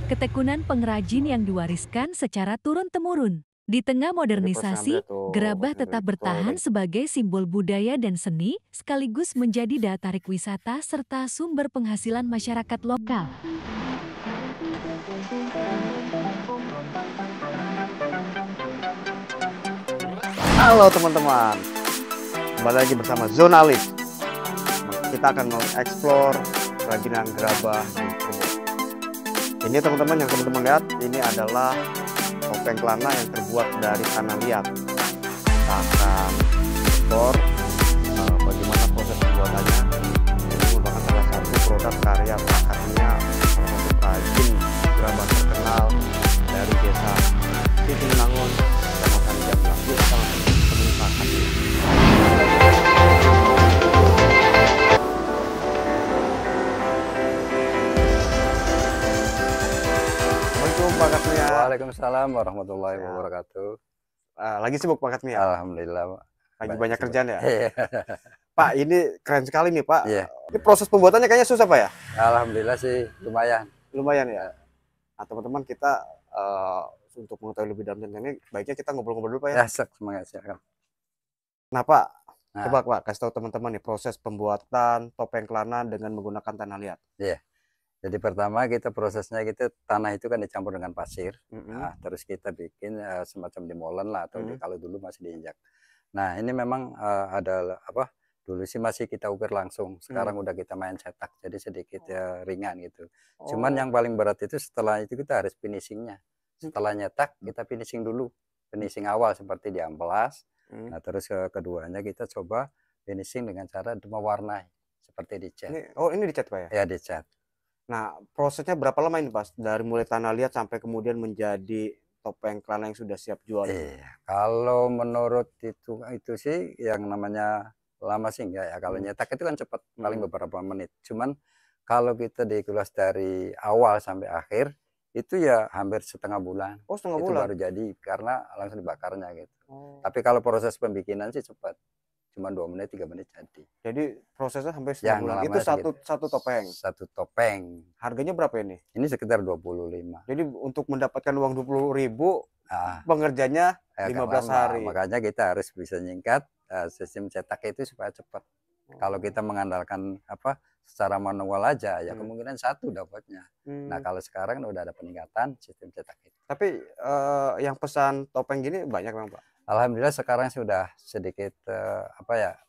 Ketekunan pengrajin yang diwariskan secara turun-temurun. Di tengah Jadi proses ngambilnya modernisasi, tuh, gerabah proses ngambil tetap bertahan goreng. sebagai simbol budaya dan seni, sekaligus menjadi daya tarik wisata serta sumber penghasilan masyarakat lokal. Halo teman-teman, kembali lagi bersama Zonalis. Kita akan mengeksplor kerajinan gerabah di Cirebon. Ini teman-teman yang teman-teman lihat, ini adalah topeng kelana yang terbuat dari tanah liat. Kita akan eksplor bagaimana proses pembuatannya. Ini merupakan salah satu produk karya prakatnya salah satu perajin gerabah terkenal dari desa Sitinangun, Kecamatan Jamlang. Yuk kita langsung temui prakatnya. Assalamualaikum Pak Katmia. Waalaikumsalam warahmatullahi Ya. wabarakatuh. Lagi sibuk Pak Katmia? Alhamdulillah, Pak. Lagi banyak Sibuk. kerjaan ya? Iya. Pak, ini keren sekali nih Pak. Iya. Ini proses pembuatannya kayaknya susah Pak ya? Alhamdulillah sih lumayan. Lumayan ya? Nah teman-teman kita untuk mengetahui lebih dalam tentang ini, baiknya kita ngobrol-ngobrol dulu Pak ya? Ya, semangat silakan. Nah Pak, Nah, coba Pak kasih tahu teman-teman nih proses pembuatan topeng kelana dengan menggunakan tanah liat. iya. Jadi pertama prosesnya tanah itu kan dicampur dengan pasir. Nah, terus kita bikin semacam dimolen lah atau kalau dulu masih diinjak. Nah, ini memang ada apa? Dulu sih masih kita ukir langsung. Sekarang udah kita main cetak. Jadi sedikit ringan gitu. Cuman yang paling berat itu setelah itu kita harus finishingnya. Setelah nyetak kita finishing dulu. Finishing awal seperti di amplas. Nah, terus keduanya kita coba finishing dengan cara mewarnai seperti dicat. Ini dicat Pak ya? Ya, dicat. Nah, prosesnya berapa lama ini Pak? Dari mulai tanah liat sampai kemudian menjadi topeng kelana yang sudah siap jual. Iya, kalau menurut itu sih yang namanya lama sih enggak ya. Kalau nyetak itu kan cepat, paling beberapa menit. Cuman kalau kita dikulas dari awal sampai akhir itu ya hampir setengah bulan. Oh, setengah Itu bulan. baru jadi karena langsung dibakarnya gitu. Tapi kalau proses pembikinan sih cepat. Cuma 2 menit 3 menit jadi. Jadi prosesnya sampai setengah bulan. Itu satu topeng. Satu topeng. Harganya berapa ini? Ini sekitar 25. Jadi untuk mendapatkan uang 20.000, Nah, pengerjanya 15 hari. Makanya kita harus bisa nyingkat sistem cetak itu supaya cepat. Kalau kita mengandalkan secara manual aja ya kemungkinan satu dapatnya. Nah, kalau sekarang udah ada peningkatan sistem cetak itu. Tapi yang pesan topeng gini banyak Bang Pak? Alhamdulillah sekarang sudah sedikit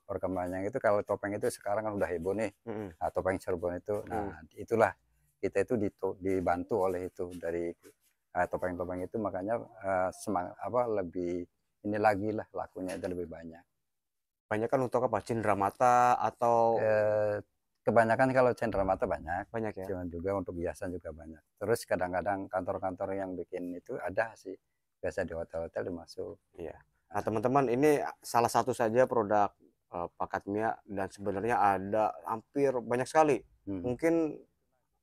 perkembangannya itu. Kalau topeng itu sekarang kan udah heboh nih. Nah, topeng Cirebon itu. Nah, itulah kita itu dibantu oleh itu dari topeng-topeng itu, makanya lebih ini lagi lah lakunya itu lebih banyak. Banyak kan untuk apa? Cenderamata atau kebanyakan kalau cenderamata banyak ya. Cuman juga untuk hiasan juga banyak. Terus kadang-kadang kantor-kantor yang bikin itu ada sih, biasa di hotel-hotel dimasuk. Iya. Nah teman-teman, ini salah satu saja produk Pak Katmia, dan sebenarnya ada hampir banyak sekali. Mungkin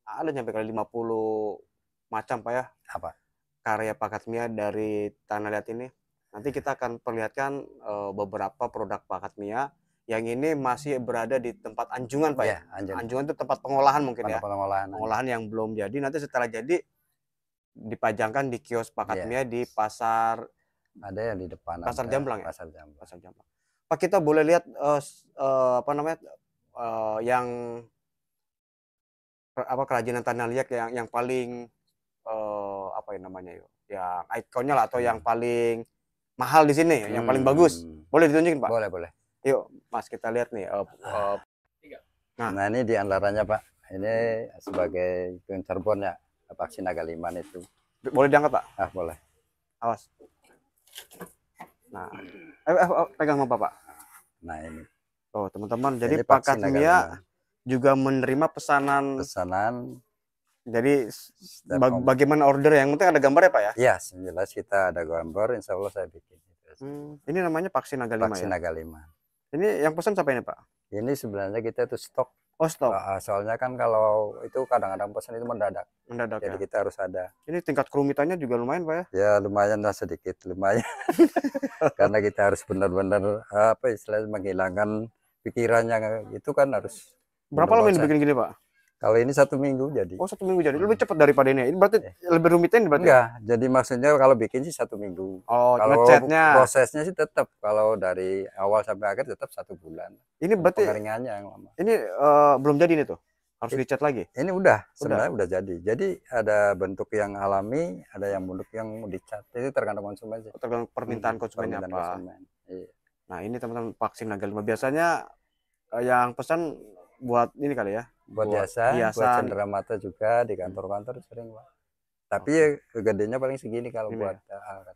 ada sampai kali 50 macam Pak ya. Apa? Karya Pak Katmia dari tanah liat ini. Nanti kita akan perlihatkan beberapa produk Pak Katmia. Yang ini masih berada di tempat anjungan Pak ya. Anjungan itu tempat pengolahan mungkin ya. Pengolahan yang belum jadi. Nanti setelah jadi dipajangkan di kios Pak Katmia di pasar. Ada yang di depan. Pasar Jamblang ya. Pasar Jamblang. Pak, kita boleh lihat yang kerajinan tanah liat yang paling yang ikonnya lah, atau yang paling mahal di sini, yang paling bagus. Boleh ditunjukin Pak? Boleh. Yuk Mas, kita lihat nih. Nah, ini di antaranya Pak. Ini sebagai Cirebon ya, Paksi Nagaliman itu. Boleh diangkat Pak? Boleh. Awas. Nah, pegang sama Bapak. Nah, ini. Oh teman-teman, jadi Pak Katmia juga menerima pesanan. Jadi bagaimana order, yang penting ada gambar ya Pak ya? Iya, jelas kita ada gambar, insya Allah saya bikin. Ini namanya Paksi Nagalima. Paksi Nagalima. Ini yang pesan siapa ini Pak? Ini sebenarnya kita itu stok. Oh, stok. Soalnya kan kalau itu kadang-kadang pesan itu mendadak. Jadi ya? kita harus ada. Ini tingkat kerumitannya juga lumayan Pak ya? Ya lumayan lah, sedikit lumayan. Karena kita harus benar-benar istilahnya menghilangkan pikirannya itu kan harus. Berapa lama ini bikin gini Pak? Kalau ini 1 minggu jadi. Oh 1 minggu jadi, lebih cepat daripada ini. Ini berarti lebih rumitnya ini berarti? Enggak, jadi maksudnya kalau bikin sih 1 minggu. Oh, Kalau ngecatnya. prosesnya sih tetap, kalau dari awal sampai akhir tetap 1 bulan. Ini berarti pengeringannya yang lama. ini belum jadi nih tuh, harus dicat lagi. Ini sebenarnya udah jadi. Jadi ada bentuk yang alami, ada yang bentuk yang mau dicat. Itu tergantung konsumen sih. Tergantung permintaan konsumennya apa. Iya. Nah ini teman-teman vaksin naga 5 biasanya yang pesan buat ini kali ya. Buat hiasan, buat cenderamata juga di kantor-kantor sering, Pak. Tapi ya gedenya paling segini kalau buat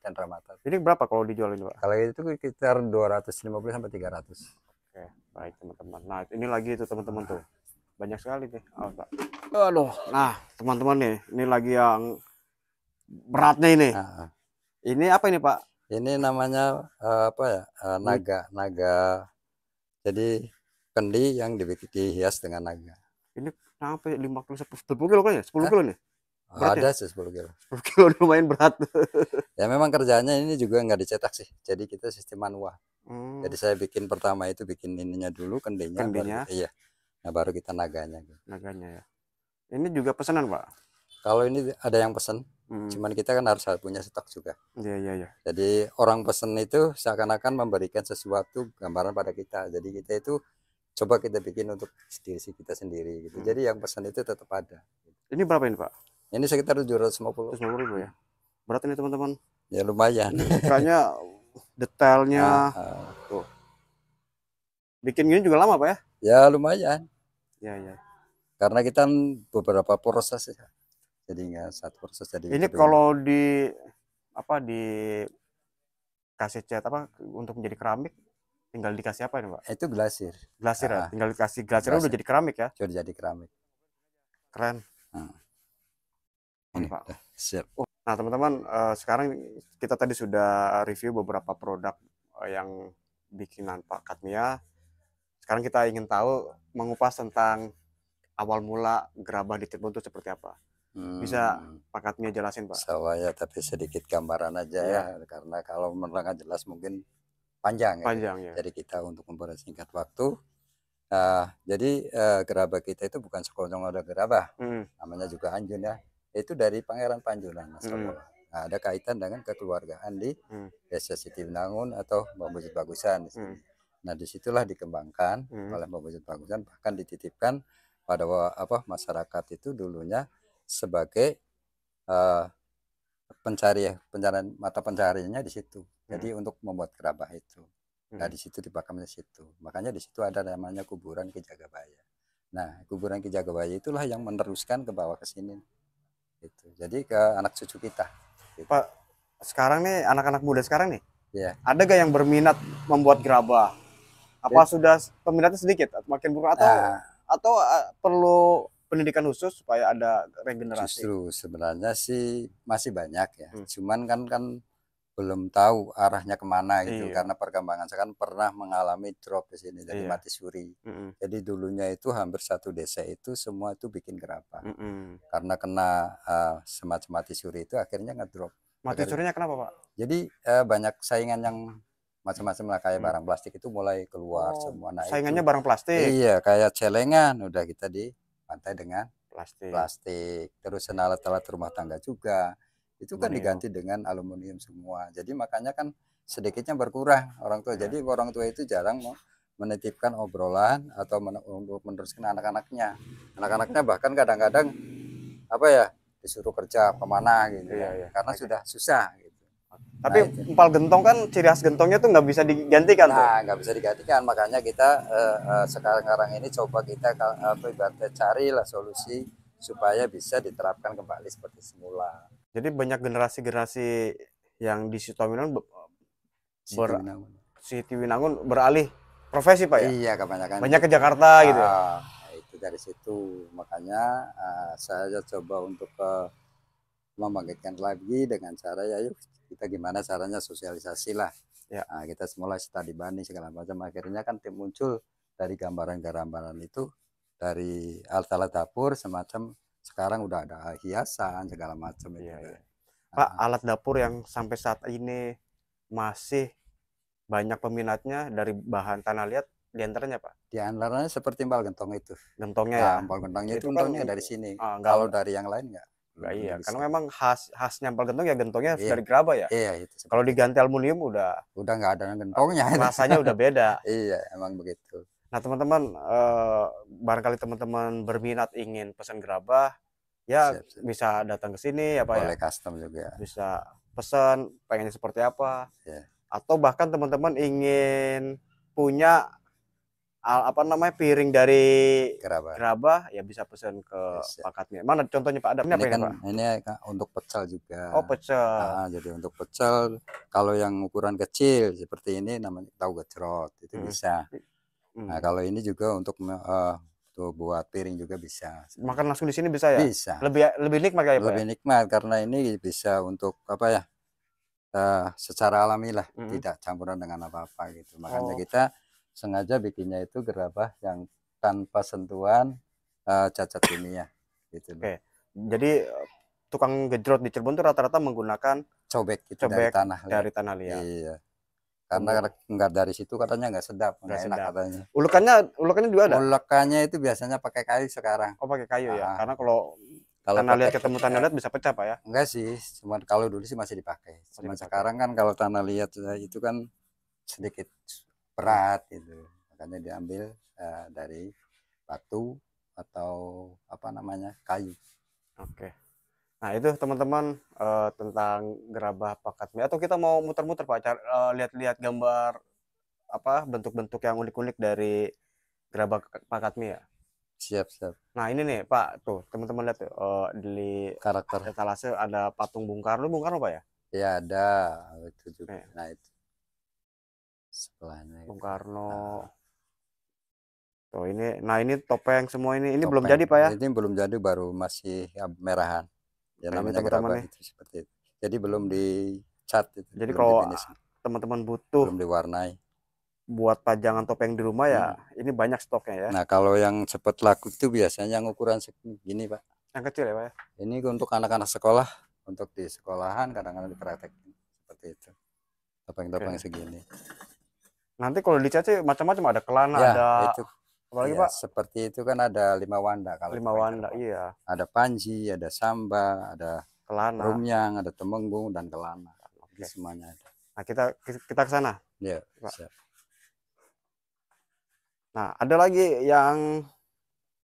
cenderamata. Ini berapa kalau dijual ini, Pak? Kalau itu sekitar 250 sampai 300. Oke, baik teman-teman. Nah, ini lagi itu teman-teman tuh. Banyak sekali nih. Oh, Pak. Aduh. Nah, teman-teman nih, ini lagi yang beratnya ini. Ini apa ini, Pak? Ini namanya apa ya? Naga. Jadi kendi yang dihias dengan naga. Ini sampai 50 10 kilo kan ya? 10 kilo nih? Beratnya? Ada sih 10 kilo. 10 kilo lumayan berat. Ya memang kerjanya ini juga nggak dicetak sih. Jadi kita sistem manual. Jadi saya bikin pertama itu bikin ininya dulu, kendinya. Baru, iya. Nah baru kita naganya. Naganya ya. Ini juga pesanan, Pak? Kalau ini ada yang pesen. Cuman kita kan harus punya stok juga. Iya. Jadi orang pesen itu seakan-akan memberikan sesuatu gambaran pada kita. Jadi kita itu coba kita bikin untuk diri kita sendiri gitu. Jadi yang pesan itu tetap ada. Ini berapa ini, Pak? Ini sekitar 750. 750 ya. Berat ini teman-teman. Ya lumayan. Kayaknya detailnya. Tuh. Bikin gini juga lama, Pak ya? Ya lumayan. Iya. Karena kita beberapa proses ya. Jadi nggak satu proses jadi. Ini kalau di kasih cat untuk menjadi keramik, tinggal dikasih apa ini, Pak? Itu glasir. Glasir ya? Tinggal dikasih glasir udah jadi keramik ya? Sudah jadi keramik. Keren. Ini Pak. Siap. Nah teman-teman, sekarang kita tadi sudah review beberapa produk yang bikinan Pak Katmia. Sekarang kita ingin tahu, mengupas tentang awal mula gerabah di Tribun itu seperti apa. Bisa Pak Katmia jelasin, Pak? Saya tapi sedikit gambaran aja ya, karena kalau menerangkan jelas mungkin panjang ya. Jadi kita untuk mempersingkat waktu, jadi gerabah kita itu bukan sekonyong ada gerabah, namanya juga Anjun ya. Itu dari Pangeran Panjunan, Mas. Nah, ada kaitan dengan kekeluargaan di Desa Siti Binangun atau Mbak Bujut Bagusan. Nah disitulah dikembangkan oleh Mbak Bujut Bagusan, bahkan dititipkan pada masyarakat itu dulunya sebagai pencarian mata pencariannya di situ. Jadi untuk membuat gerabah itu. Nah di situ dipakam di situ. Makanya di situ ada namanya kuburan Ki Jagabaya. Nah kuburan Ki Jagabaya itulah yang meneruskan ke bawah ke sini. Gitu. Jadi ke anak cucu kita. Gitu. Pak, sekarang nih anak-anak muda sekarang nih, ada gak yang berminat membuat gerabah? Apa sudah peminatnya sedikit, makin berkurang atau perlu pendidikan khusus supaya ada regenerasi? Justru sebenarnya sih masih banyak ya. Cuman kan belum tahu arahnya kemana gitu, karena perkembangan saya kan pernah mengalami drop di sini dari mati suri. Jadi dulunya itu hampir satu desa itu semua itu bikin gerabah. Karena kena semacam mati suri itu akhirnya ngedrop. Mati surinya kenapa, Pak? Jadi banyak saingan yang macam-macam lah, kayak barang plastik itu mulai keluar semua. Nah, saingannya barang plastik. Iya, kayak celengan udah kita dipantai dengan plastik. Terus alat-alat rumah tangga juga. Itu kan diganti dengan aluminium semua. Jadi makanya kan sedikitnya berkurang orang tua. Jadi orang tua itu jarang mau menitipkan obrolan atau untuk meneruskan anak-anaknya. Anak-anaknya bahkan kadang-kadang disuruh kerja kemana gitu karena sudah susah gitu. Tapi empal gentong kan ciri khas gentongnya tuh nggak bisa digantikan. Nggak bisa digantikan. Makanya kita sekarang ini coba kita ibaratnya carilah solusi supaya bisa diterapkan kembali seperti semula. Jadi banyak generasi-generasi yang di Siti Winangun beralih profesi, Pak ya? Iya, kebanyakan. Banyak ke Jakarta gitu. Itu dari situ. Makanya saya coba untuk membangkitkan lagi dengan cara kita gimana caranya sosialisasi lah. Nah, kita semula study banding segala macam. Akhirnya kan muncul dari gambaran-gambaran itu dari alat-alat dapur semacam. Sekarang udah ada hiasan segala macam Pak, alat dapur yang sampai saat ini masih banyak peminatnya dari bahan tanah liat di antaranya Pak? Di antaranya seperti empal gentong itu. Gentongnya Nah, ya. empal gentongnya itu Itu kan untungnya dari sini. nggak Kalau dari yang lain enggak. nggak Belum iya, bisa. karena memang khasnya empal gentong ya gentongnya harus Iya, dari gerabah ya. iya itu Kalau seperti itu. diganti aluminium udah Udah nggak ada gentongnya itu. rasanya udah beda. Iya, emang begitu. Nah teman-teman, barangkali teman-teman berminat ingin pesan gerabah, ya Siap, siap. bisa datang ke sini ya Pak ya. Boleh custom juga. Bisa pesan pengennya seperti apa. Iya. Atau bahkan teman-teman ingin punya apa namanya piring dari Gerabah. gerabah ya bisa pesan ke Yes, Pak Katmi. Mana contohnya Pak? Ada Ini apa kan Pak? ini untuk pecel juga. Oh pecel. Jadi untuk pecel kalau yang ukuran kecil seperti ini namanya tahu gejrot itu bisa. Nah kalau ini juga untuk tuh buat piring juga bisa. Makan langsung di sini bisa ya? Bisa. Lebih nikmat kayak Pak? Lebih nikmat karena ini bisa untuk apa ya? Secara alami lah, tidak campuran dengan apa-apa gitu. Makanya kita sengaja bikinnya itu gerabah yang tanpa sentuhan cacat kimia gitu. Oke. Jadi tukang gejrot di Cirebon itu rata-rata menggunakan cobek itu cobek dari tanah liat. Iya. Karena enggak dari situ katanya enggak sedap, enggak enak katanya. Ulekannya juga ada? Ulekannya itu biasanya pakai kayu sekarang. Oh, pakai kayu ya. Karena kalau tanah liat ketemu tanah liat bisa pecah Pak ya? Enggak sih, cuma kalau dulu sih masih dipakai. Cuma sekarang kan kalau tanah liat itu kan sedikit berat gitu. Makanya diambil dari batu atau apa namanya kayu. Oke. Nah itu teman-teman tentang gerabah Pak Katmi. Atau kita mau muter-muter Pak, lihat-lihat gambar apa bentuk-bentuk yang unik-unik dari gerabah Pak Katmi ya. Siap, siap. Nah ini nih Pak, tuh teman-teman lihat tuh di karakter etalase ada patung Bung Karno Pak ya? Ya ada itu juga. Nah itu sebelahnya Bung Karno. Tuh ini, nah ini topeng semua ini belum topeng. jadi Pak ya? Ini belum jadi, baru masih merahan. Ya Nah, namanya gerabah itu seperti itu. Jadi belum dicat itu. Jadi belum kalau teman-teman butuh belum diwarnai buat pajangan topeng di rumah ya, ini banyak stoknya ya. Nah kalau yang cepat laku itu biasanya yang ukuran segini Pak. Yang kecil ya Pak ya? Ini untuk anak-anak sekolah, untuk di sekolahan kadang-kadang dipraktekin seperti itu. Topeng-topeng segini. Nanti kalau dicat sih macam-macam, ada kelana, ya, ada itu. apalagi Ya, Pak? Seperti itu kan ada 5 wanda kalau 5 wanda, iya. Ada panji, ada samba, ada kelana, rumyang, ada temenggung dan kelana. Oke. Semuanya ada. Nah, kita ke sana. Iya, siap. Nah, ada lagi yang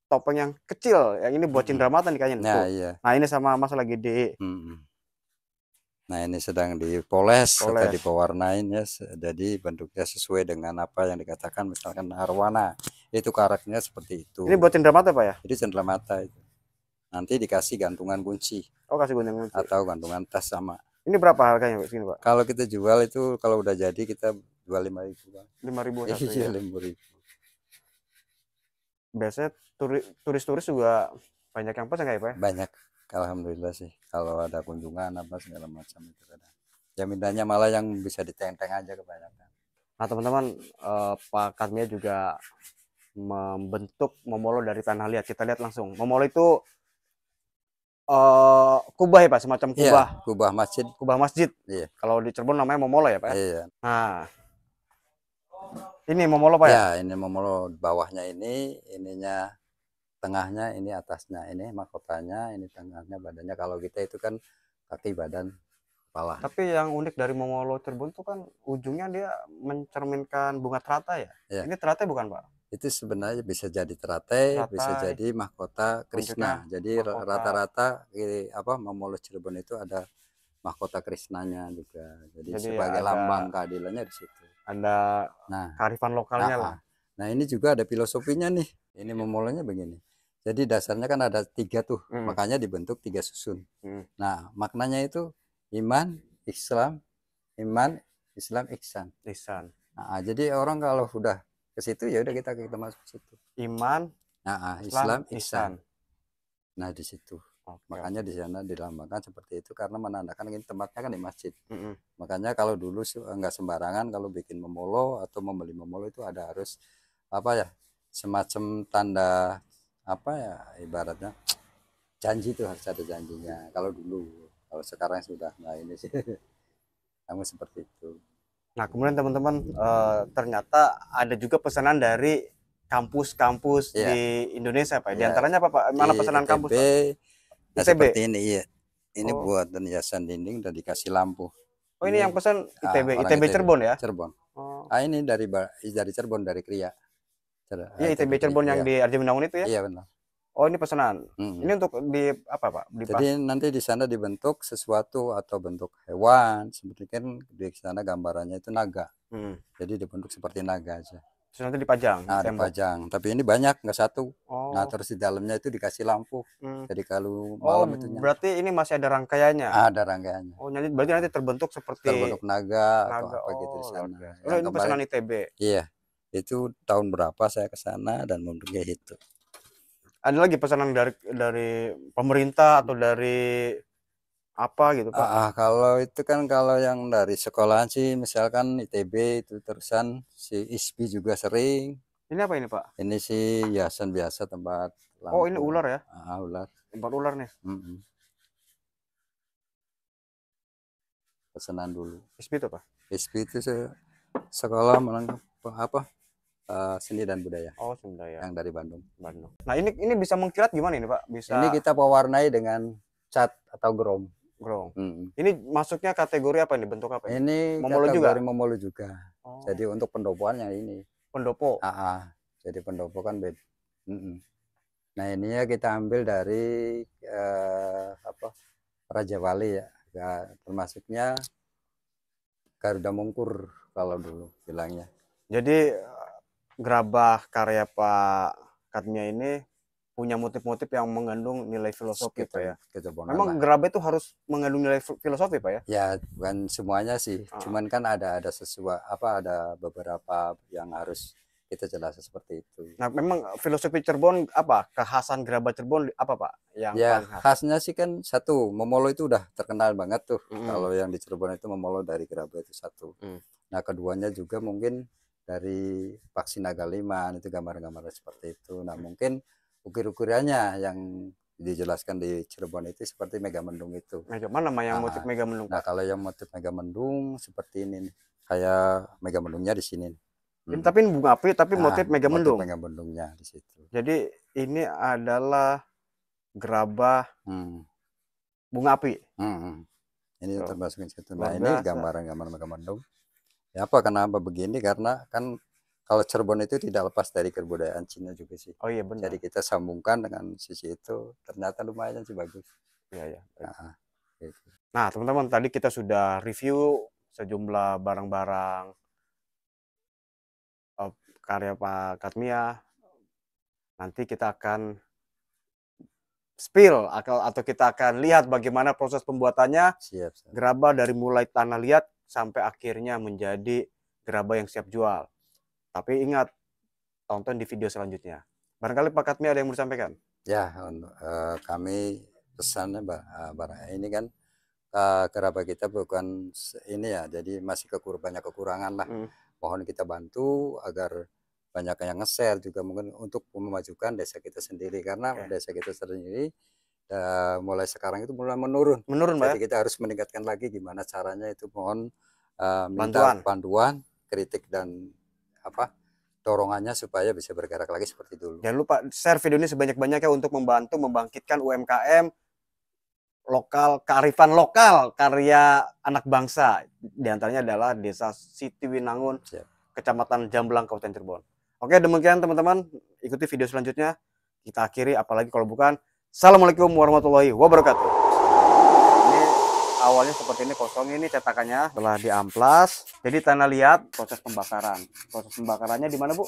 topeng yang kecil, yang ini buat cindramata nih kayaknya. Nah, iya. Nah, ini sama Mas lagi di Nah, ini sedang dipoles atau dipewarnain ya. Jadi bentuknya sesuai dengan apa yang dikatakan misalkan arwana. Itu karakternya seperti itu. Ini buat cendramata Pak ya? Jadi cendramata itu. Nanti dikasih gantungan kunci. Oh, kasih gantungan kunci. Atau gantungan tas sama. Ini berapa harganya Pak? Sini Pak? Kalau kita jual itu kalau udah jadi kita jual 5.000 Pak. 5.000 satu ya? ya? 5.000. Biasanya turis-turis juga banyak yang pesan kayak Pak ya? Banyak. Alhamdulillah sih. Kalau ada kunjungan apa segala macam itu kadang. Ya mintanya malah yang bisa ditenteng aja kebanyakan. Nah teman-teman, Pak Katmia juga membentuk momolo dari tanah liat. Kita lihat langsung. Momolo itu kubah ya Pak, semacam kubah. Iya, kubah masjid. Kubah masjid. Iya. Kalau di Cirebon namanya momolo ya Pak? Iya. Nah, ini momolo Pak ya? Ya, ini momolo bawahnya ini, ininya tengahnya, ini atasnya, ini mahkotanya, ini tengahnya, badannya. Kalau kita itu kan kaki, badan, kepala. Tapi yang unik dari momolo Cirebon itu kan ujungnya dia mencerminkan bunga teratai ya? Ya. Ini teratai bukan Pak? Itu sebenarnya bisa jadi teratai, bisa jadi mahkota Krishna. Jadi rata-rata apa momolo Cirebon itu ada mahkota Krishnanya juga. Jadi sebagai lambang keadilannya di situ. Ada kearifan lokalnya lah. Nah ini juga ada filosofinya nih. Ini momolonya begini. Jadi dasarnya kan ada 3 tuh, makanya dibentuk 3 susun. Nah maknanya itu iman, Islam, ihsan. Nah, jadi orang kalau udah ke situ ya udah kita masuk ke situ. Iman, Islam, ihsan. Nah di situ. Makanya di sana dilambangkan seperti itu karena menandakan ini tempatnya kan di masjid. Makanya kalau dulu nggak sembarangan kalau bikin momolo atau membeli momolo itu ada harus apa ya, semacam tanda apa ya, ibaratnya janji itu harus ada janjinya. Kalau dulu, kalau sekarang sudah nah ini sih. Namun seperti itu. Nah, kemudian teman-teman, ternyata ada juga pesanan dari kampus-kampus Iya, di Indonesia, Pak. Di iya. antaranya apa, Pak? Di Mana pesanan ITB, kampus, Pak? nah ITB? seperti ini, iya. Ini Oh, buat hiasan dinding dan dikasih lampu. oh ini yang Ini pesan ITB, orang ITB ITB, Cirebon ya? Cirebon. Oh, Ini dari Cirebon, dari Kria. iya ITB ITB Cirebon yang Kria. di Arjuna Winanggun itu ya? Iya benar. Oh, ini pesanan. Ini Mm. untuk di apa, Pak? Jadi nanti di sana dibentuk sesuatu atau bentuk hewan, seperti kan di sana gambarannya itu naga. Jadi dibentuk seperti naga aja. Terus nanti dipajang di Nah, tembok. dipajang. Tapi ini banyak, nggak satu. Nah, Oh. terus di dalamnya itu dikasih lampu. Jadi kalau Oh, malam itu nyala. berarti ini masih ada rangkaiannya. Ada rangkaiannya. Oh, nanti berarti nanti terbentuk seperti Terbentuk naga atau naga. apa gitu di Oh, luar sana. biasa. Oh, Yang ini kemarin, pesanan ITB. iya, itu tahun berapa saya ke sana dan bentuknya itu. Ada lagi pesanan dari pemerintah atau dari apa gitu, Pak? Kalau itu kan kalau yang dari sekolahan sih, misalkan ITB itu terusan si ISPI juga sering. Ini apa ini, Pak? Ini sih hiasan biasa tempat Oh, ini lampu. ular ya? Ular. Tempat ular nih. Pesanan dulu. ISPI itu, Pak? ISPI itu sekolah menengah apa? Seni dan budaya. Oh, Sunda ya. Yang dari Bandung. Nah, ini bisa mengkilat gimana ini, Pak? Bisa Ini kita pewarnai dengan cat atau grom. grong. Ini masuknya kategori apa nih? Bentuk apa ini? Ini Momolo juga? kategori momolo juga. Oh. Jadi untuk pendopoan yang ini. Pendopo. Jadi pendopo kan beda. Nah, ini ya kita ambil dari Raja Wali ya. Termasuknya Garuda Mungkur kalau dulu bilangnya. Jadi gerabah karya Pak Katmia ini punya motif-motif yang mengandung nilai filosofi, Pak ya. Memang gerabah itu harus mengandung nilai filosofi, Pak ya? Ya, bukan semuanya sih. Cuman kan ada sesuatu ada beberapa yang harus kita jelaskan seperti itu. Nah, memang filosofi Cirebon apa? Kekhasan gerabah Cirebon apa, Pak? Yang ya, paling khas? khasnya sih kan satu, momolo itu udah terkenal banget tuh. Kalau yang di Cirebon itu momolo dari gerabah itu satu. Nah, keduanya juga mungkin dari vaksin Naga Liman, itu gambar-gambar seperti itu. Nah, mungkin ukir-ukirannya yang dijelaskan di Cirebon itu seperti Megamendung itu. Mana yang motif Megamendung, Nah, Pak? kalau yang motif Megamendung seperti ini nih. Kayak Megamendungnya di sini. Tapi ini bunga api, tapi motif Megamendung. Motif Megamendungnya di situ. Jadi ini adalah gerabah bunga api. Ini termasuk situ. Luar Nah, ini biasa. gambaran-gambar Megamendung. Ya, kenapa begini? Karena kan kalau Cirebon itu tidak lepas dari kebudayaan Cina juga sih. Oh iya benar. Jadi kita sambungkan dengan sisi itu, ternyata lumayan sih bagus. Iya. Gitu. Nah, teman-teman, tadi kita sudah review sejumlah barang-barang karya Pak Katmia. Nanti kita akan spill atau kita akan lihat bagaimana proses pembuatannya. Siap. Gerabah dari mulai tanah liat sampai akhirnya menjadi gerabah yang siap jual. Tapi ingat, tonton di video selanjutnya. Barangkali Pak Katmia ada yang mau disampaikan? Ya, kami pesannya ini kan gerabah kita bukan ini ya, jadi masih banyak kekurangan lah. Mohon kita bantu agar banyak yang nge-share juga mungkin untuk memajukan desa kita sendiri, karena desa kita sendiri mulai sekarang itu mulai menurun. Jadi kita harus meningkatkan lagi gimana caranya itu. Mohon minta bantuan, kritik dan dorongannya supaya bisa bergerak lagi seperti dulu. Jangan lupa share video ini sebanyak-banyaknya untuk membantu membangkitkan UMKM lokal, kearifan lokal karya anak bangsa. Di antaranya adalah Desa Siti Winangun, Kecamatan Jamblang, Kabupaten Cirebon. Oke, demikian teman-teman. Ikuti video selanjutnya. Kita akhiri, apalagi kalau bukan. Assalamualaikum warahmatullahi wabarakatuh. Ini awalnya seperti ini, kosong ini cetakannya. Setelah diamplas, jadi tanah liat, proses pembakaran. Proses pembakarannya di mana, Bu?